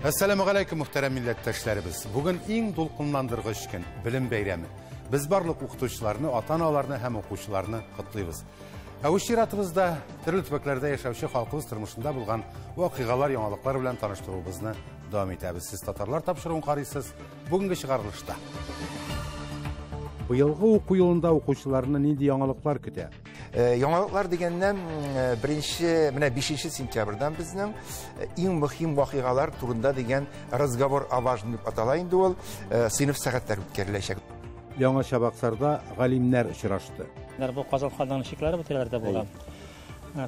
Assalamu alaikum muhterem milletteşlerimiz. Bugün en dolkunlandırgıç gün, bilim beyremi. Biz barlık okutuşlarını, ata-analarını hem okuşlarını kutlayız. Avuşiratımızda, türlü tübeklerde yaşavşı halkımız tırmışında bulgan vakigalar, yanalıklar bilen tanıştırığımızını devam etəbiz. Siz Tatarlar tapşırığın qarıysız bugünkü çıkarılışta. Bu yılғы oku yılında okuşlarını neydi yanalıklar küte? Yanalıklar degenden birinci, 5 sentyabrdan bizden en mühim vakigalar turunda degen razgovor avajını dep atalayındı ol, sınıf saatler ötkerileşek. Яңа Шабақсарда галимнәр очрашты. Bu Казанханның шикләре бөтәләрдә булган.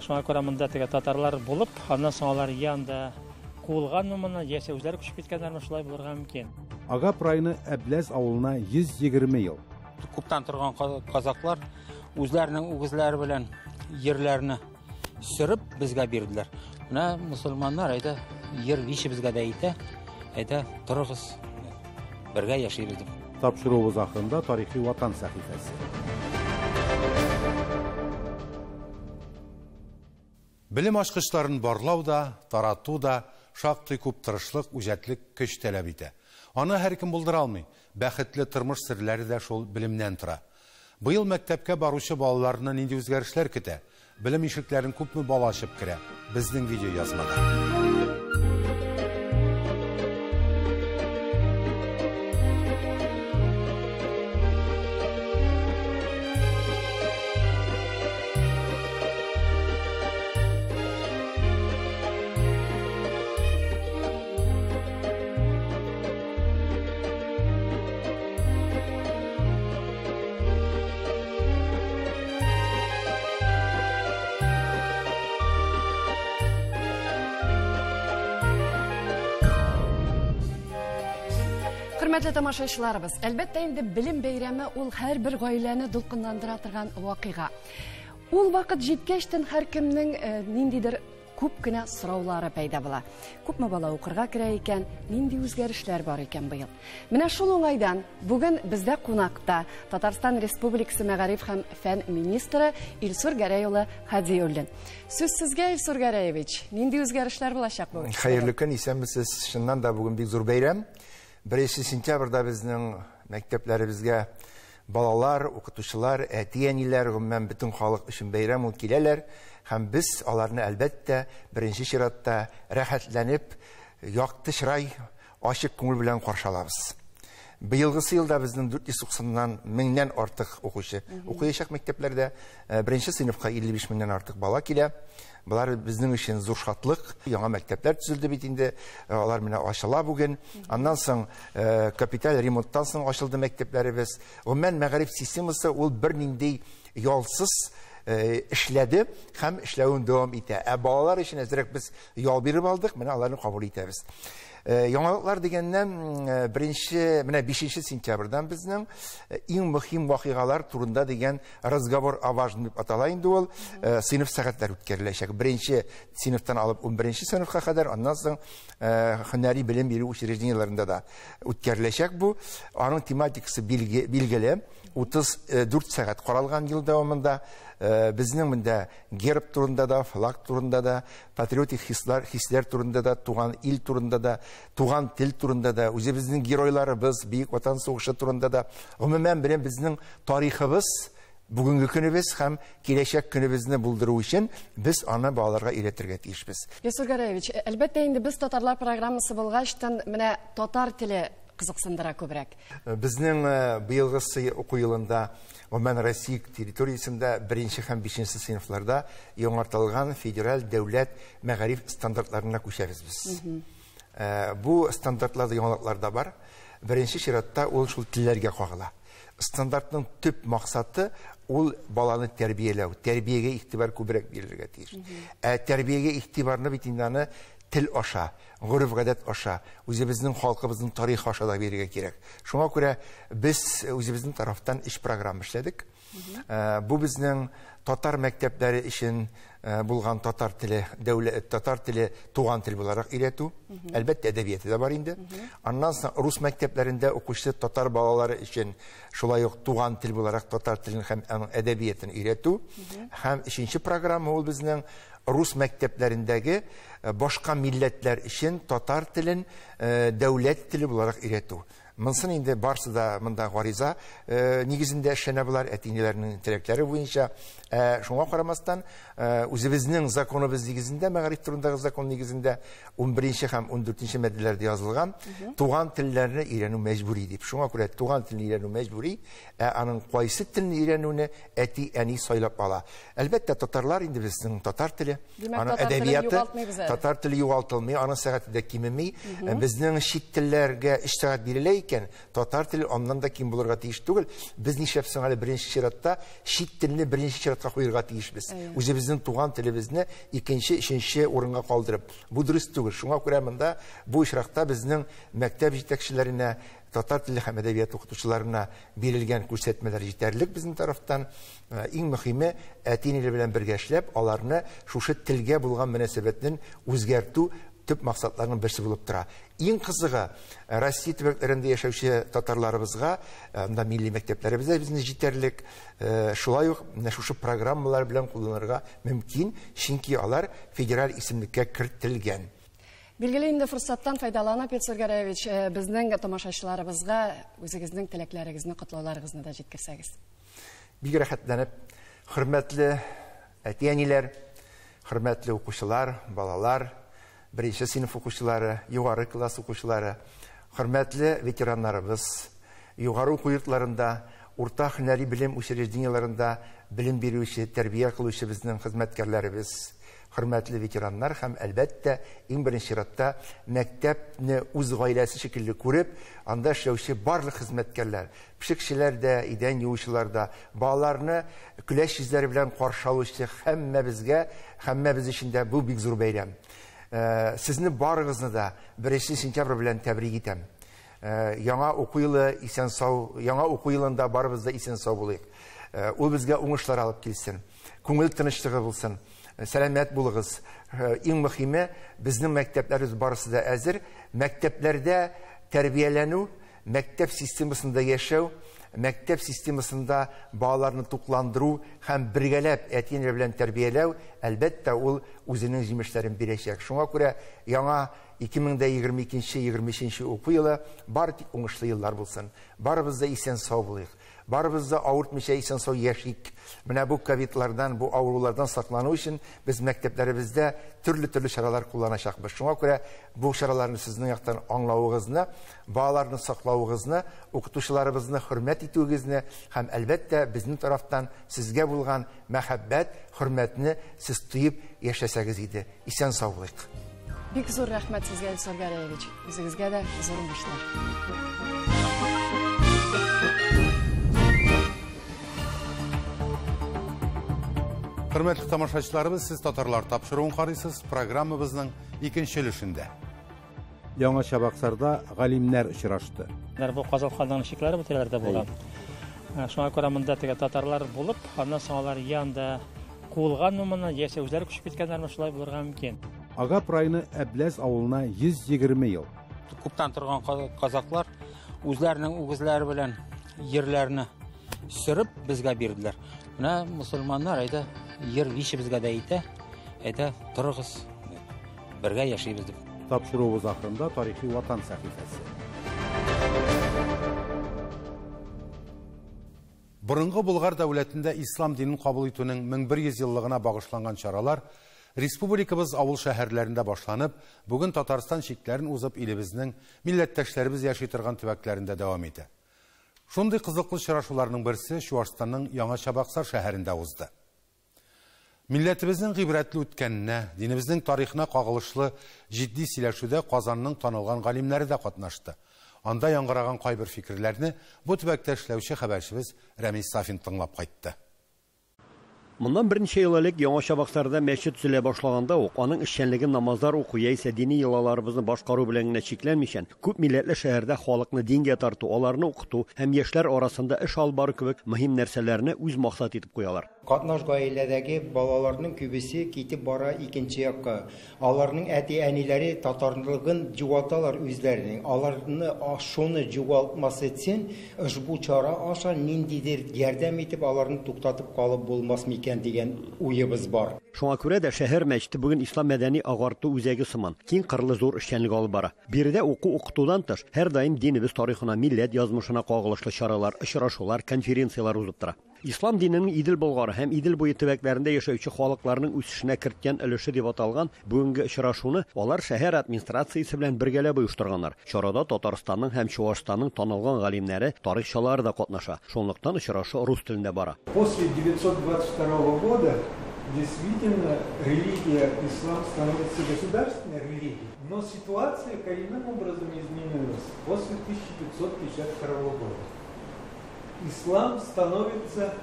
Шуңа күрә монда теге татарлар булып, аннан соң алар янда куылганмы моны, яисә үзләре күчеп киткәннәрме, шулай булырга мөмкин. Агап районы Әбләз авылына 120 ел. Күптән торган казаклар үзләренең үгезләре белән ерләрне сөреп безгә бирделәр. Менә мусламаннар әйтә, ер вичи безгә дә әйтә, әйтә, торыгыз, бергә яшибез дип. Tapşırığımız hakkında Tarihi Vatan Sahifesi. Bilim aşkışlarını barlau da, tarattu da, şaqtı küp tırışlık, ücretlik köç talep ete. Onu her kim buldıra almay. Bəxtli tırmış sirləri də şol bilimdən tıra. Bu yıl məktəbkə baruşu balalarına nindi özgərişlər kütə. Bilim işiklərin küpmü balaşıp kirə. Bizдің video yazmada. Hörmətli tamaşaçılarımız, əlbəttə indi bilim beyrəmi ol hər bir gailəni dolqunlandıra turgan vaqiğa. Ol vaqt жеткәчтен hər kimning nindidir күп кенә сораулары пайда була. Күпме бала укырга керә икән, нинди үзгәрешләр бар икән быел. Менә шул уңайдан бүген бездә кунакта Татарстан Республикасы Мәгариф һәм фән министры Илсур Гәрәй улы Хадиуллин. Сүз сезгә, Илсур Гәрәевич, нинди үзгәрешләр булачак бүген? Хәерле көн, исәнмесез. Шуннан да бүген бик зур бәйрәм. 1 сентябрда безнең мәктәпләребезгә балалар, укытучылар, әти-әниләр, гомумән бөтен халык өчен бәйрәм ул киләләр. Һәм без аларны әлбәттә беренче чиратта рәхәтләнеп, якты чырай, ачык күңел белән каршы алабыз. Быелгысы елда безнең 490-нан 1000-нән артык укучы укыячак мәктәпләрдә, беренче сыйныфка 55 меңнән артык бала килә. Булар безнең өчен зур шатлык. Яңа мәктәпләр төзелде бит инде. Алар менә ачыла бүген. Аннан соң капиталь ремонттан соң ачылды мәктәпләребез. Гомумән мәгариф системасы ул бернинди ялсыз эшләде һәм эшләвен дәвам итә. Балалар өчен әзрәк без ял биреп алдык, менә аларны кабул итәбез. Яңалыклар дигәннән 5 сентябрдан безнең иң мөһим вакыйгалар турында дигән разговор аважны дип аталайынды ул, сыйныф сәгатьләр үткәреләчәк. Беренче сыйныфтан алып 11-нче сыйныфка кадәр, аннан соң һөнәри белем бирү учреждениеләрендә дә үткәреләчәк бу. Аның тематикасы билгеле. 34 сәгать каралган ел дәвамында безнең монда герб турында да, флаг турында да, патриотик хисләр турында да, туган ил турында да, туган тел турында да, үзебезнең геройларыбыз, бийек ватан сугышы турында да, гомумән безнең тарихыбыз, бүгенге көнебез һәм киләчәк көнебезне булдыру өчен без аны балаларга өйрәтергә тиешбез. Илсур Гәрәевич, әлбәттә инде без татарлар программасы булгачтан менә татар теле кызыксындыра күбрәк. Безнең быелгы уку елында гомумән Россия территориясендә 1 һәм 5 сыйныфларда яңартылган федераль дәүләт мәгариф стандартларына күчәбез без. Бу стандартларда яңалыклар да бар. Беренче чиратта ул шул телләргә кагыла. Стандартның төп максаты ул баланы тәрбияләү, тәрбиягә игътибар күбрәк бирергә тиеш. Тәрбиягә игътибарны бит инде тел аша, гөреф-гадәт аша, үзебезнең халкыбызның тарихы аша да бирергә кирәк. Шуңа күрә без үзебезнең тарафтан эш программа эшләдек. Бу безнең татар мәктәпләре өчен булган татар теле туган тел буларак өйрәтү. Әлбәттә әдәбияты да бар инде. Аннан соң рус мәктәпләрендә укучы татар балалары өчен шулай ук туган тел буларак татар телен һәм әдәбиятын өйрәтү. Һәм икенче программа ул безнең рус мәктәпләрендәге башка милләтләр өчен татар телен дәүләт теле буларак өйрәтү. Монсын инде барсы да монда гариза нигезендә эшләнә булар, әтинеләрнең теләкләре буенча. Шуңа карамастан, үзебезнең законыбыз нигезендә, мәгариф турындагы закон нигезендә 11 һәм 14 маддәләрдә язылган туган телләрне өйрәнү мәҗбүри дип. Шуңа күрә туган телне өйрәнү мәҗбүри, аның кайсы телне өйрәнүне әти-әни сайлап ала. Әлбәттә, татарлар инде безнең татар теле, аның әдәбияты, татар теле югалтылмый, аның сәгате дә кимеми. Безнең чит телләргә 3 сәгать бирелә икән, татар теле аннан да ким булырга тиеш түгел. Без нишләпсең әле беренче чиратта чит телне беренче чиратка куярга тиешбез. Үзебезнең туган телебезне икенче, өченче урынга калдырып. Бу дөрес түгел. Шуңа күрә монда бу очракта безнең мәктәп җитәкчеләренә, татар теле һәм әдәбият укытучыларына бирелгән күрсәтмәләр җитәрлек безнең тарафтан. Иң мөһиме, әтинеләр белән бергә эшләп, аларны шушы телгә булган мөнәсәбәтен үзгәртү төп максатларның берсе булып тора. Иң кызыгы, Россия төбәкләрендә яшәүче татарларыбызга, анда милли мәктәпләребездә безне җитәрлек, шулай ук шушы программалар белән кулланырга мөмкин, чөнки алар федераль исемлеккә кертелгән. Билгеле инде форсаттан файдаланып, Петр Гәрәевич, безнең тамашачыларыбызга үзегезнең теләкләрегезне, котлауларыгызны да җиткерсәгез. Бик рәхәтләнеп, хөрмәтле әти-әниләр, хөрмәтле укучылар, балалар, birinci sınıf okuşçuları, yukarı klas okuşçuları, hürmetli veteranlarımız, yukarı oku yurtlarında, orta hüneri bilim учрежденияларында bilim берүүче, terbiye kılúчы bizning hizmetkarlarımız, hürmetli veteranlar hem elbette en birinci şiratda mektepni uz gailesi şekilde kurup, anda şevşi barlık hizmetkarlar, pişikçiler de, iden yuğuşular da, bağlarını küleş yüzleri bilen karşı aluşçı hemme biz içinde bu big zor beylem. Sizni barıгызны да 1 сентябрь белән тәбрик итәм. Яңа уку елы исән сау, яңа уку елында барыбыз да исән сау булыйк. Ул безгә уңышлар алып килсен. Күңел тынычлыгы булсын. Сәламәт булыгыз. Иң мөһиме, безнең мәктәпләребез барысы да әзер. Мәктәпләрдә тәрбияләнү, мәктәп системасында яшәү, мәктәп системасында балаларны тукландыру һәм бергәләп әтинеләр белән тәрбияләү, әлбәттә ул үзенең җимешләрен бирәчәк. Шуңа күрә яңа 2022-23 уку елы бар тик уңышлы еллар булсын. Барыбыз да исән сау булыйк. Барыбыз да авыртмыйча исән сау яшик. Менә бу ковидлардан, бу авырулардан саклану өчен без мәктәпләребездә төрле чаралар кулланачакбыз. Шуңа күрә бу чараларны сезнең яктан аңлавыгызны, балаларны саклавыгызны, укытучыларыбызны хөрмәт итүегезне һәм әлбәттә безнең тарафтан сезгә булган мәхәббәт, хөрмәтне сез тоеп яшәсәгез иде. Исән сау булыйк. Бик зур рәхмәт сезгә, Илсур Гәрәевич. Үзегезгә дә зур уңышлар. Hürmetli tamашачыларыбыз, siz татарлар тапшыруын карыйсыз, программабызның икенче өлешендә. Яңа Чабаксарда галимнәр очрашты. Бу Казалханның шикләре бу телләрдә булган. Шуңа күрә монда татарлар булып, аннан соң алар янда куылган моннан яшәүләр күчеп киткәннәр, шулай булырга мөмкин. Агап районы Әбләз авылына 120 ел. Күптән торган казаклар үзләренең үгезләре белән ерләрне сөреп безгә бирделәр. Менә мусульманнар әйтә, ер више безгә дә әйтә, торыгыз, бергә яшәйбез дип. Тапшыруыбыз ахырында тарихи ватан сәхифәсе. Борынгы Болгар дәүләтендә ислам динен кабул итүнең 1100 еллыгына багышланган чаралар республикабыз авыл шәһәрләрендә башланып, бүген Татарстан чикләрен узып илебезнең милләттәшләребез яши торган төбәкләрендә дәвам итә. Шундый кызыклы очрашуларның берсе Чуашстанның Яңа Чабаксар шәһәрендә узды. Милләтебезнең гыйбрәтле үткәненә, динебезнең тарихына кагылышлы җитди сөйләшүдә Казанның танылган галимнәре дә катнашты. Анда яңгыраган кайбер фикерләрне бу төбәктә эшләүче хәбәрчебез Рәмис Сафин тыңлап кайтты. Моннан берничә ел элек Яңа Чабаксарда мәчет төзелә башлаганда ук аның эшчәнлеге намазлар уку яисә дини йолаларыбызны башкару белән генә чикләнмичән, күп милләтле шәһәрдә халыкны дингә тарту, аларны укыту һәм яшьләр арасында эш алып бару кебек мөһим нәрсәләрне үз максат итеп куялар. Катнаш гаиләдәге балаларның күбесе китеп бара икенче якка. Аларның әти-әниләре татарлыгын җуалталар үзләренең. Аларны шуны җуалтмас өчен ушбу чара аша ниндидер ярдәм итеп аларны туктатып калып булмас микән дигән уебыз бар. Шуңа күрә дә шәһәр мәчете бүген ислам мәдәни агарту үзәге сыман киң кырлы зур эшчәнлек алып бара. Биредә уку-укытудан тыш һәр даим динебез тарихына, милләт язмышына кагылышлы чаралар, очрашулар, конференциялар узып тора. Ислам диненең Идел Болгары һәм Идел буе төбәкләрендә яшәүче халыкларның үсешенә керткән өлеше дип аталган бүгенге очрашуны алар шәһәр администрациясе белән бергәләп оештырганнар. Чарада Татарстанның һәм Чуашстанның танылган галимнәре, тарихчылары да катнаша. Шунлыктан очрашу рус телендә бара. После 922 года действительно религия ислам становится государственной религией, но ситуация коренным образом изменилась после 1552 года. Ислам становится,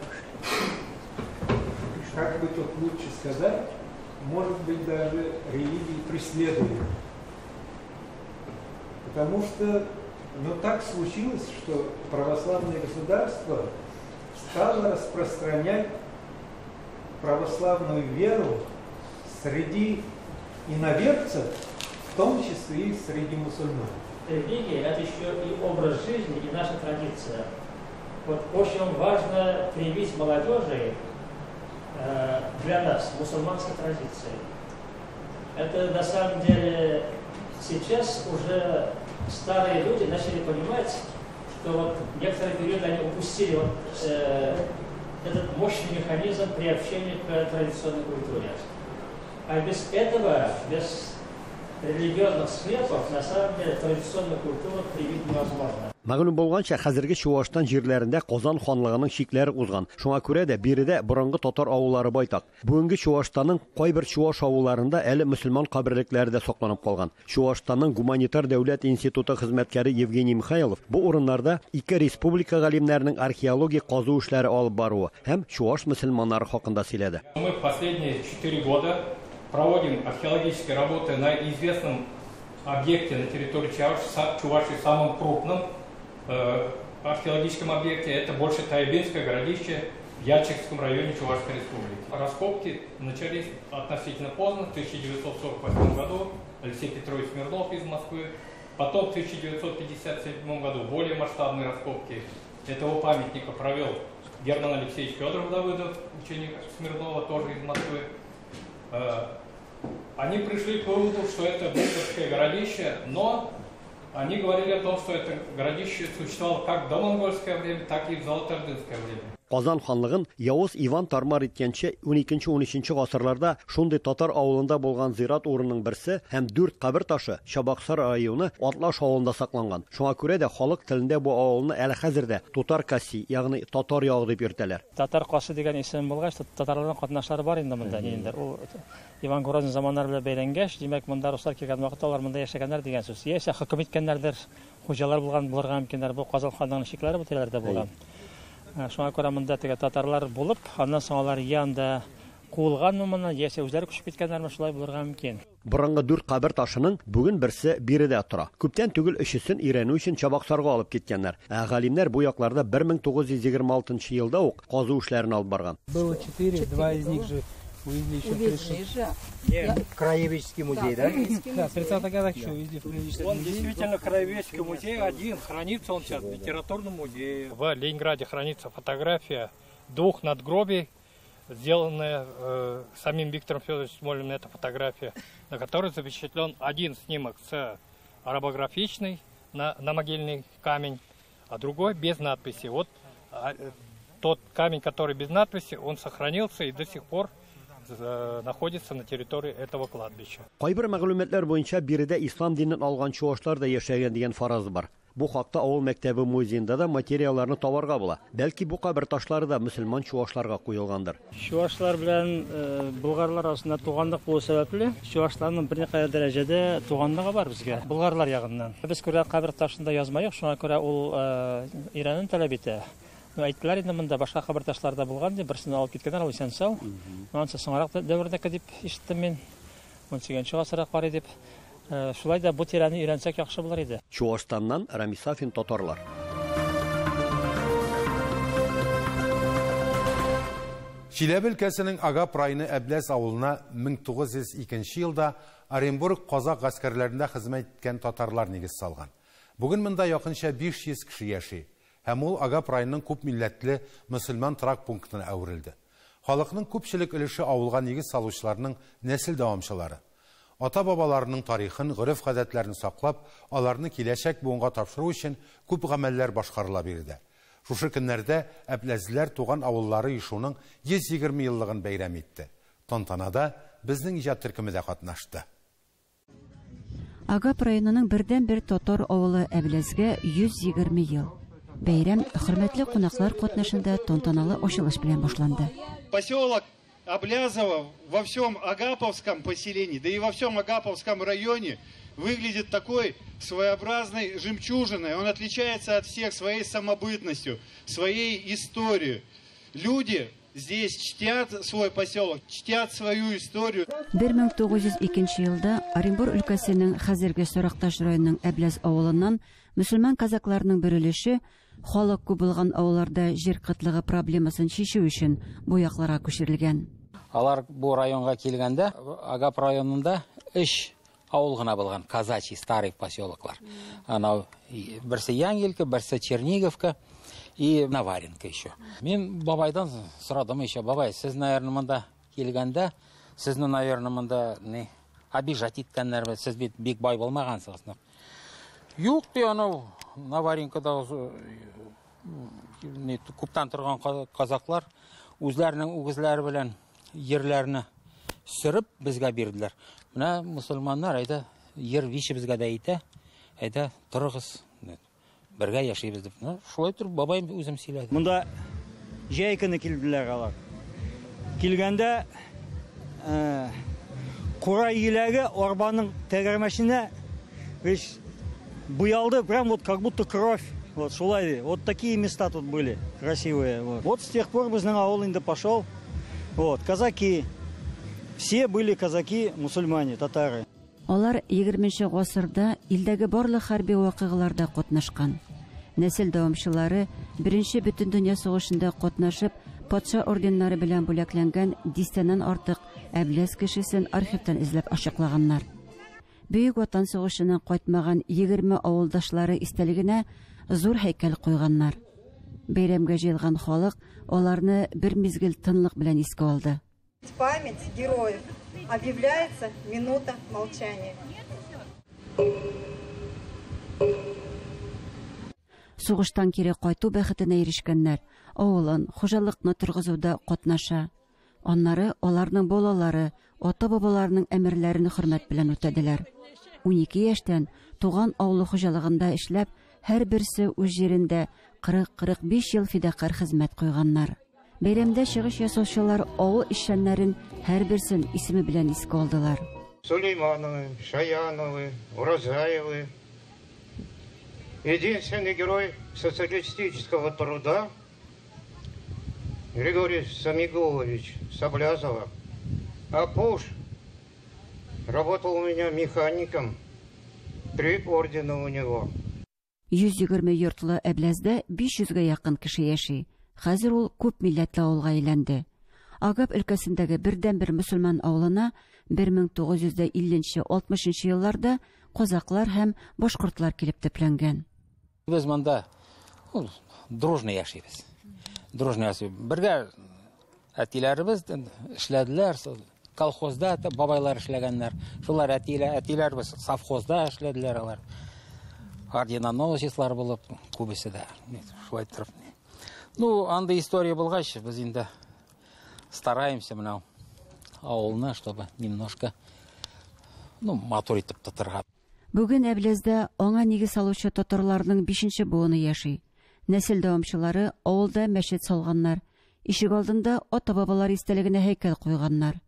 как бы тут лучше сказать, может быть даже религией преследуемой. Потому что так случилось, что православное государство стало распространять православную веру среди иноверцев, в том числе и среди мусульман. Религия – это еще и образ жизни, и наша традиция. Вот очень важно привить молодежи для нас мусульманской традиции. Это на самом деле сейчас уже старые люди начали понимать, что вот некоторые периоды они упустили этот мощный механизм приобщения к традиционной культуре. А без этого, без религиозных склепов, на самом деле традиционную культуру привить невозможно. Мәгълүм булганча, хәзерге Чуашстан җирләрендә Казан ханлыгының чикләре узган. Шуңа күрә дә биредә борынгы татар авыллары байтак. Бүгенге Чуашстанның кайбер чуаш авылларында әле мөселман каберлекләре дә сакланып калган. Чуашстанның гуманитар дәүләт институты хезмәткәре Евгений Михайлов бу урыннарда ике республика галимнәренең археологик казу эшләре алып баруы һәм чуаш мөселманнары хакында сөйләде. Мы последние 4 года проводим археологические работы на известном объекте на территории Чувашии, самом крупном археологическом объекте. Это больше Таибинское городище в Яльчикском районе Чувашской республики. Раскопки начались относительно поздно, в 1948 году. Алексей Петрович Смирнов из Москвы. Потом в 1957 году более масштабные раскопки этого памятника провел Герман Алексеевич Федоров-Давыдов, ученик Смирнова, тоже из Москвы. Они пришли к выводу, что это Булгарское городище, но они говорили о том, что это городище существовало как в домонгольское время, так и в золотоордынское время. Казан ханлыгын Явыз Иван тармар иткәнчә 12-13 гасырларда шундый татар авылында булган зират урынның берсе һәм 4 кабер ташы Чабаксар районы Атлаш авылында сакланган. Шуңа күрә дә халык телендә бу авылны әле хәзердә Тутар Каси, ягъни татар ягы дип йөртәләр. Татар Касы дигән исем булгач, татарларның катнашлары бар инде монда инде. Ул Иван Грозный заманнары белән бәйләнгәч, димәк монда руслар килгән вакытта алар монда яшәгәннәр дигән сүз. Яисә хөкем иткәннәрдер, хуҗалар булырга мөмкиннәр. Бу Казан ханлыгының шикләре бу тирәләрдә булган. Шуңа күрә монда теге татарлар булып, аннан соң алар янда куылганмы моны, яисә үзләре күчеп киткәннәрме, шулай булырга мөмкин. Борынгы 4 кабер ташының бүген берсе биредә тора. Күптән түгел өчесен өйрәнү өчен Чабаксарга алып киткәннер. Галимнәр бу якларда 1926 елда ук казу эшләрен алып барган. Было 4, 2 из них же увезли еще пришли. Краеведческий музей, да? Да, в 30-х годах еще увезли в краеведческий Он музей. действительно краеведческий музей один, хранится он сейчас в литературном музее. В Ленинграде хранится фотография 2 надгробий, сделанная самим Виктором Федоровичем Смолиным, эта фотография, на которой запечатлен один снимок с арабографичный на могильный камень, а другой без надписи. Вот тот камень, который без надписи, он сохранился и до сих пор находится на территории этого кладбища. Кайбер мәгълүматлар буенча биредә ислам динен алган чуашлар да яшәгән дигән фараз бар. Бу хакта авыл мәктәбе музеенда да материалларны табарга була. Бәлки бу кабер ташлары да мөселман чуашларга куелгандыр. Чуашлар белән болгарлар арасында туганлык булу сәбәпле, чуашларның берникадәр дәрәҗәдә туганлыгы бар безгә, болгарлар ягыннан. Без күрә кабер ташында язма юк, шуңа күрә ул иранын таләп итә. Әйттеләр инде монда башка хәбәрдашлар да булган дип, берсен алып киткәннәр, ул сәнсау. Монысы соңрак дәврдәге дип ишеттем мин. 18-нче гасырда бар дип. Шулай да бу тирәне өйрәнсәк яхшы булыр иде. Чуашстаннан Рамис Сафин, татарлар. Чиләбе өлкәсенең Агап районы Әбләс авылына 1902 елда Оренбург казак гаскәрләрендә хезмәт иткән татарлар нигез салган. Бүген монда якынча 500 кеше яши. Һәм ул Агап районының күп милләтле мөселман торак пунктына әверелде. Халыкның күпчелек өлеше авылга нигез салучыларның нәсел дәвамчылары. Ата-бабаларының тарихын, гореф-гадәтләрен саклап, аларны киләчәк буынга тапшыру өчен күп гамәлләр башкарыла бирде. Шушы көннәрдә Әбләзләр туган авыллары ишуның 120 еллыгын бәйрәм итте. Тантанада безнең иҗат төркеме дә катнашты. Агап районының бердән-бер татар авылы Әбләзгә 120 ел. Бәйрәм хөрмәтле кунаклар катнашында тантаналы ачылыш белән башланды. Поселок Аблязово во всем Агаповском поселении, да и во всем Агаповском районе выглядит такой своеобразной жемчужиной. Он отличается от всех своей самобытностью, своей историей. Люди здесь чтят свой поселок, чтят свою историю. 1902 елда Оренбург өлкәсенең хәзерге Соракташ районының Әбләз авылыннан мөселман казакларның бер өлеше халык күп булган авылларда җир кытлыгы проблемасын чишү өчен бу якларга күчерелгән. Алар бу районга килгәндә Агап районында 3 авыл гына булган, казачий старый поселоклар. Анау берсе Янгелка, берсе Черниговка и Наваренко еще. Мин бабайдан сорадым еще: бабай, сез, наверное, монда килгәндә, сезне, наверное, монда не обижать иткәннәр, сез бит бик бай булмагансыз. Юк, ди, анау Наваренкада күптән торган казаклар үзләренең үгезләре белән ерләрне сөреп безгә бирделәр. Менә мусульманнар әйдә ер више безгә дә әйтә, әйдә торыгыз, бергә яшибез дип. Шулай торып бабаем үзем сөйләде. Монда җәй көне килделәр алар. Килгәндә кура иләге арбаның тәгәрмәшенә буялды, прям вот как будто кровь. Вот шулай. Вот такие места тут были красивые. Вот с тех пор безнең авыл инде пошел. Вот казаки, все были казаки, мусульмане, татары. Алар 20-нче гасырда илдәге барлык хәрби вакыйгаларда катнашкан. Нәсел дәвамчылары Беренче бөтен дөнья сугышында катнашып, патша орденнары белән бүләкләнгән 10-тәннән артык Әбләз кешесен архивтан эзләп ачыклаганнар. Бөек Ватан сугышының кайтмаган 20 авылдашлары истәлегенә зур һәйкәл куйганнар. Бәйрәмгә җыелган халык аларны бер мизгел тынлык белән искә алды. Память героев объявляется минута молчания. Сугыштан кире кайту бәхетенә ирешкәннәр авылын, хуҗалыкны торгызуда катнаша. Аннары аларның балалары, ата-бабаларының әмерләрен хөрмәт белән үтәделәр. 12 яшьтән туган авылы хуҗалыгында эшләп, һәр берсе үз җирендә 40-45 ел фидакар хезмәт куйганнар. Бәйрәмдә чыгыш ясаучылар авыл эшчәннәрен һәр берсен исеме белән искә алдылар. Сулеймановы, Шаяновы, Уразаевы. Единственный герой социалистического труда Григорий Самигович Саблязова. А Пуш работал у меня механиком. 3 ордена у него. 120 йортлы Әбләздә 500-гә якын кеше яши. Хәзер ул күп милләтле авылга әйләнде. Агап өлкәсендәге бердән-бер мөселман авылына 1950-60 елларда казаклар һәм башкортлар килеп төпләнгән. Без монда дружно яшибез. Дружно яшибез. Бергә әтиләребез эшләделәр, колхозда бабайлар эшләгәннәр. Шулар әтиләребез совхозда эшләделәр алар. Орденоносецлар булып, күбесе дә. Шулай торып. Ну, анда история булгач, без инде стараемся менә авылны, чтобы немножко мотор итеп тотырга. Бүген Әбләздә аңа нигез салучы татарларның 5нче буыны яши. Нәсел дәвамчылары авылда мәчет салганнар. Ишек алдында ата-бабалар истәлегенә һәйкәл куйганнар.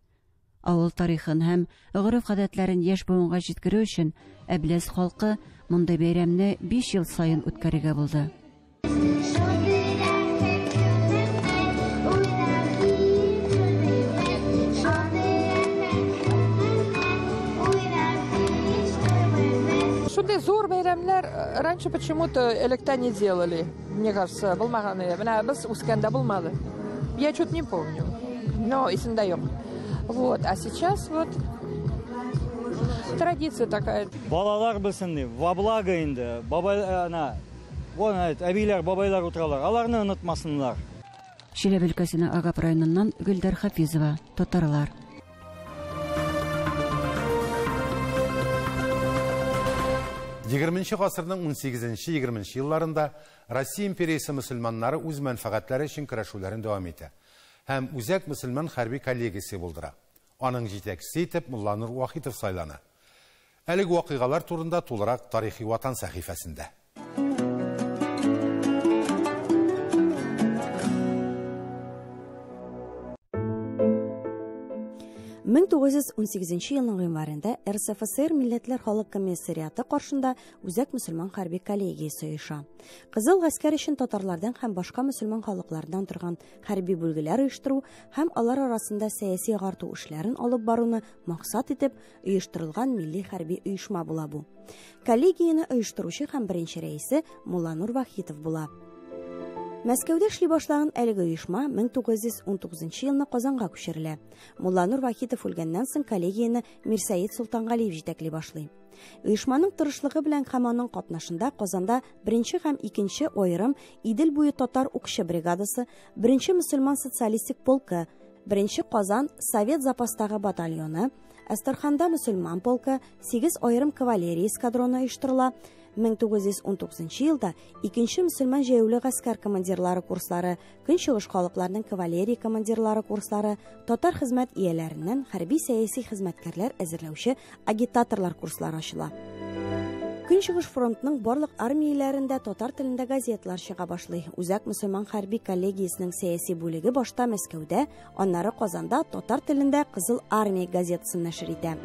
Авыл тарихын һәм гореф-гадәтләрен яшь буынга җиткерү өчен Әбләз халкы мондай бәйрәмне 5 ел саен үткәрергә булды. Такие зор бәйрәмләр раньше почему-то электро не делали. Мне кажется, булмаганы. Менә без үскәндә булмады. Я что-то не помню. Но исендә юк. Вот, а сейчас вот традиция такая. Балалар белсен ди, во благо инде. Бабай ана, вон әбиләр, бабайлар утыралар. Аларны онытмасыннар. Чиләбе өлкәсенең Агап районыннан Гөлдар Хафизова, татарлар. Егерменче гасырның 18-20 елларында Россия империясы мөселманнары үз мәнфәгатьләре өчен көрәшүләрен дәвам итә. Һәм үзәк мөселман хәрби коллегиясе булдыра. Аның җитәкчесе итеп Мулла Нур Вахитов сайлана. Әлеге вакыйгалар турында тулырак тарихи ватан сәхифәсендә. 1918 елның гыйнварында РСФСР Милләтләр халык комиссариаты каршында үзәк мөселман хәрби коллегиясе оеша. Кызыл гаскәр өчен татарлардан һәм башка мөселман халыклардан торган хәрби бүлгеләр оештыру һәм алар арасында сәяси агарту эшләрен алып баруны максат итеп оештырылган милли хәрби оешма була бу. Коллегияне оештыручы һәм беренче рәисе Мулла Нур Вахитов була. Мәскәүдә эшли башлаган әлеге оешма 1919 елны Казанга күчерелә. Мулла Нур Вахитов үлгәннән соң коллегияне Мирсәет Солтангалиев җитәкли башлый. Оешманың тырышлыгы белән һәм аның катнашында Казанда 1 һәм 2 аерым Идел буе татар укчы бригадасы, 1 мөселман социалистик полкы, 1 Казан Совет запастагы батальоны, Астраханда мөселман полкы, 8 аерым кавалерия эскадроны оештырыла. 1919 елда 2 мөселман җәяүле гаскәр командирлары курслары, көнчыгыш халыкларның кавалерия командирлары курслары, татар хезмәт ияләреннән хәрби сәяси хезмәткәрләр әзерләүче агитаторлар курслары ачыла. Көнчыгыш фронтның барлык армияләрендә татар телендә газеталар чыга башлый. Үзәк мөселман хәрби коллегиясенең сәяси бүлеге башта Мәскәүдә, аннары Казанда татар телендә Кызыл армия газетасын нәшер итә.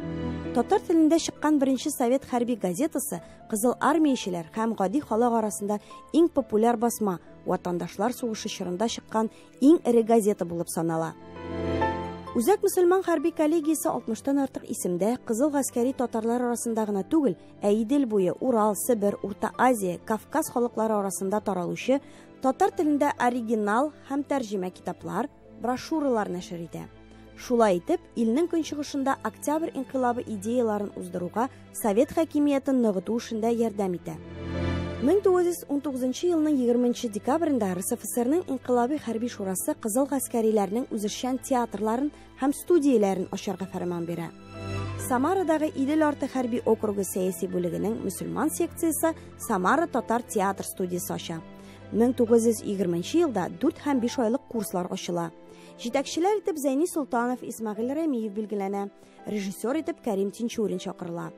Татар телендә чыккан 1 совет хәрби газетасы Кызыл армиячеләр һәм гади халык арасында иң популяр басма, ватандашлар сугышы чорында чыккан иң эре газета булып санала. Үзәк мөселман хәрби коллегиясе 60-тан артык исемдә Кызыл гаскәри татарлар арасында гына түгел, Идел буе, Урал, Сибир, Урта Азия, Кавказ халыклары арасында таралучы татар телендә оригинал һәм тәрҗемә китаплар, брошюралар нәшер итә. Шулай итеп, илнең көнчыгышында Октябрь инкыйлабы идеяларын уздыруга Совет хакимиятын ныгыту эшендә ярдәм итә. 1919 елның 20 декабрендә РСФСРның инкыйлаби хәрби шурасы Кызыл гаскәриләрнең үзешчән театрларын һәм студияләрен ачарга фәрман бирә. Самарадагы Идел арты хәрби округы сәяси бүлегенең мөселман секциясе Самара татар театр студиясы ача. 1920 елда 4 һәм 5 айлык курслар ачыла. Җитәкчеләр итеп Зәйни Солтанов, Исмагыйль Рәмиев билгеләнә. Режиссер итеп Кәрим Тинчурин чакырыла.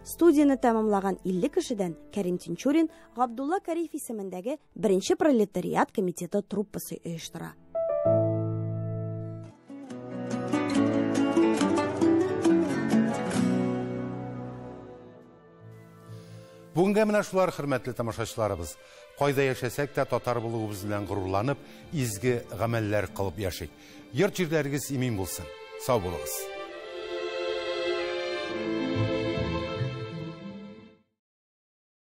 Студияны тәмамлаган 50 кешедән Кәрим Тинчурин Габдулла Кариев исемендәге 1 пролетариат комитеты труппасы оештыра. Бүгенге менә шулар, хөрмәтле тамашачыларыбыз. Кайда яшәсәк тә татар булуыбыз белән горурланып, изге гамәлләр кылып яшик. Йорт-җирләрегез имин булсын. Сау булыгыз.